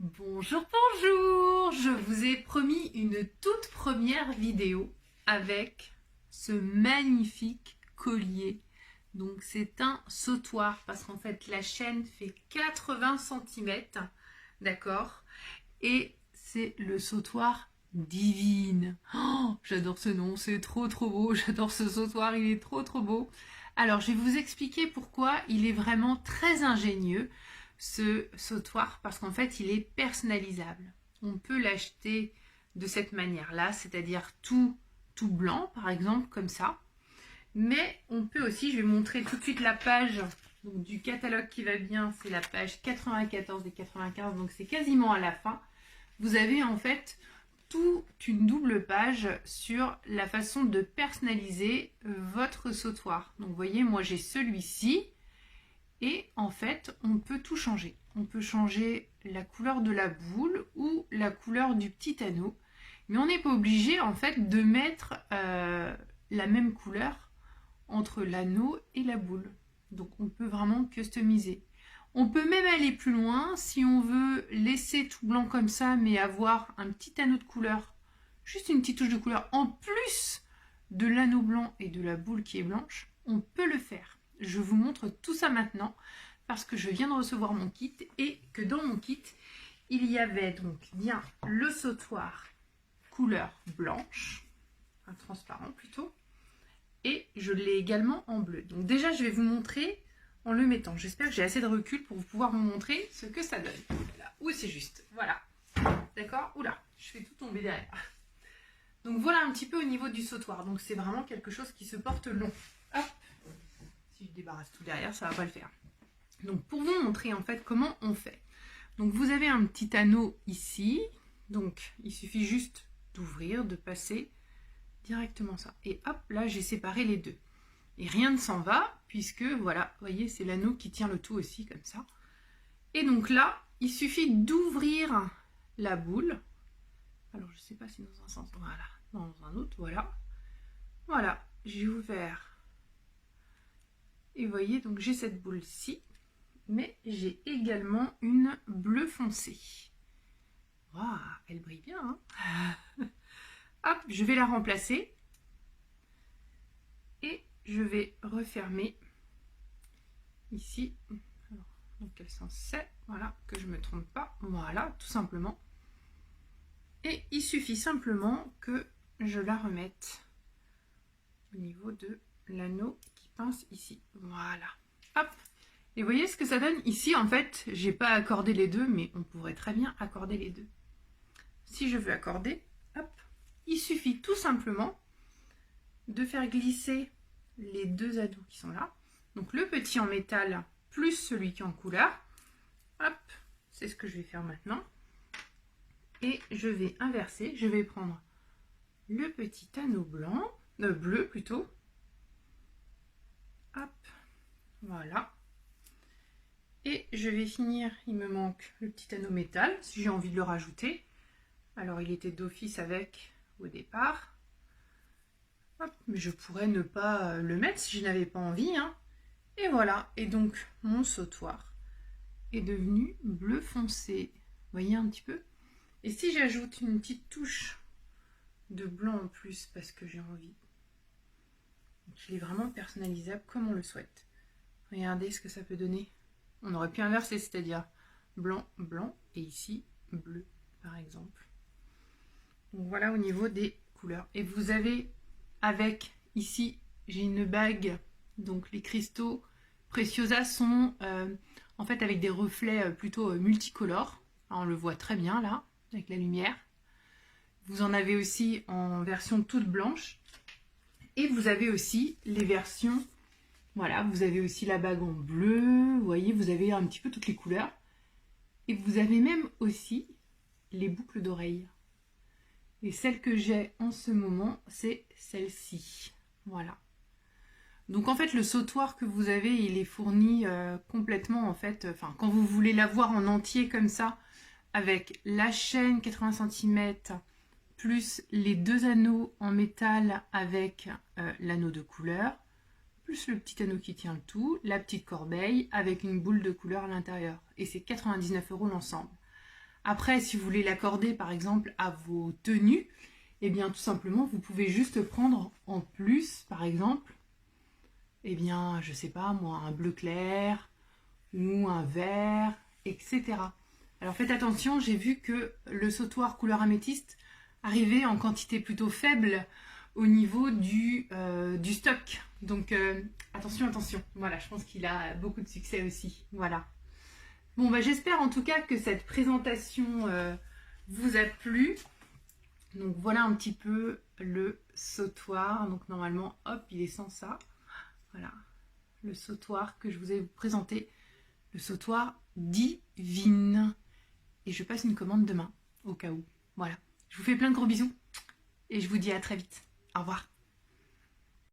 Bonjour, bonjour! Je vous ai promis une toute première vidéo avec ce magnifique collier. Donc c'est un sautoir parce qu'en fait la chaîne fait 80 cm, d'accord? Et c'est le sautoir Divine. Oh, j'adore ce nom, c'est trop beau, j'adore ce sautoir, il est trop beau. Alors je vais vous expliquer pourquoi il est vraiment très ingénieux ce sautoir, parce qu'en fait il est personnalisable. On peut l'acheter de cette manière-là, c'est-à-dire tout blanc par exemple, comme ça. Mais on peut aussi, je vais montrer tout de suite la page donc, du catalogue qui va bien, c'est la page 94 et 95, donc c'est quasiment à la fin. Vous avez en fait toute une double page sur la façon de personnaliser votre sautoir. Donc vous voyez, moi j'ai celui-ci et en fait on peut tout changer. On peut changer la couleur de la boule ou la couleur du petit anneau, mais on n'est pas obligé en fait de mettre la même couleur entre l'anneau et la boule. Donc on peut vraiment customiser. On peut même aller plus loin si on veut laisser tout blanc comme ça mais avoir un petit anneau de couleur, juste une petite touche de couleur en plus de l'anneau blanc et de la boule qui est blanche, on peut le faire. Je vous montre tout ça maintenant parce que je viens de recevoir mon kit et que dans mon kit il y avait donc bien le sautoir couleur blanche, un transparent plutôt, et je l'ai également en bleu. Donc déjà je vais vous montrer en le mettant. J'espère que j'ai assez de recul pour pouvoir vous montrer ce que ça donne. Là, où c'est juste, voilà. D'accord? Oula, je fais tout tomber derrière. Donc voilà un petit peu au niveau du sautoir. Donc c'est vraiment quelque chose qui se porte long. Hop. Si je débarrasse tout derrière, ça va pas le faire. Donc pour vous montrer en fait comment on fait. Donc vous avez un petit anneau ici. Donc il suffit juste d'ouvrir, de passer directement ça. Et hop, là j'ai séparé les deux. Et rien ne s'en va, puisque voilà, vous voyez, c'est l'anneau qui tient le tout aussi, comme ça. Et donc là, il suffit d'ouvrir la boule. Alors, je ne sais pas si dans un sens, voilà, dans un autre, voilà. Voilà, j'ai ouvert. Et vous voyez, donc j'ai cette boule-ci, mais j'ai également une bleue foncée. Waouh, elle brille bien, hein. Hop, je vais la remplacer. Et je vais refermer ici. Alors, dans quel sens c'est? Voilà, que je ne me trompe pas. Voilà, tout simplement. Et il suffit simplement que je la remette au niveau de l'anneau qui pince ici. Voilà. Hop. Et vous voyez ce que ça donne? Ici, en fait, j'ai pas accordé les deux, mais on pourrait très bien accorder les deux. Si je veux accorder, hop, il suffit tout simplement de faire glisser les deux anneaux qui sont là. Donc le petit en métal plus celui qui est en couleur. Hop, c'est ce que je vais faire maintenant. Et je vais inverser. Je vais prendre le petit anneau blanc, bleu plutôt. Hop, voilà. Et je vais finir, il me manque le petit anneau métal, si j'ai envie de le rajouter. Alors il était d'office avec au départ. Hop, mais je pourrais ne pas le mettre si je n'avais pas envie, hein. Et voilà, et donc mon sautoir est devenu bleu foncé. Vous voyez un petit peu? Et si j'ajoute une petite touche de blanc en plus parce que j'ai envie, il est vraiment personnalisable comme on le souhaite. Regardez ce que ça peut donner. On aurait pu inverser, c'est-à-dire blanc, blanc, et ici bleu, par exemple. Donc voilà au niveau des couleurs. Et vous avez avec, ici, j'ai une bague, donc les cristaux Preciosa sont en fait avec des reflets plutôt multicolores. Alors, on le voit très bien là, avec la lumière. Vous en avez aussi en version toute blanche. Et vous avez aussi les versions, voilà, vous avez aussi la bague en bleu, vous voyez, vous avez un petit peu toutes les couleurs. Et vous avez même aussi les boucles d'oreilles. Et celle que j'ai en ce moment, c'est celle-ci. Voilà. Donc en fait, le sautoir que vous avez, il est fourni complètement en fait. Enfin, quand vous voulez l'avoir en entier comme ça, avec la chaîne 80 cm, plus les deux anneaux en métal avec l'anneau de couleur, plus le petit anneau qui tient le tout, la petite corbeille avec une boule de couleur à l'intérieur. Et c'est 99 € l'ensemble. Après, si vous voulez l'accorder par exemple à vos tenues, eh bien tout simplement, vous pouvez juste prendre en plus, par exemple, eh bien, je sais pas moi, un bleu clair ou un vert, etc. Alors faites attention, j'ai vu que le sautoir couleur améthyste arrivait en quantité plutôt faible au niveau du stock. Donc attention, attention. Voilà, je pense qu'il a beaucoup de succès aussi. Voilà. Bon, bah, j'espère en tout cas que cette présentation vous a plu. Donc voilà un petit peu le sautoir. Donc normalement, hop, il est sans ça. Voilà, le sautoir que je vous ai présenté. Le sautoir Divine. Et je passe une commande demain, au cas où. Voilà. Je vous fais plein de gros bisous. Et je vous dis à très vite. Au revoir.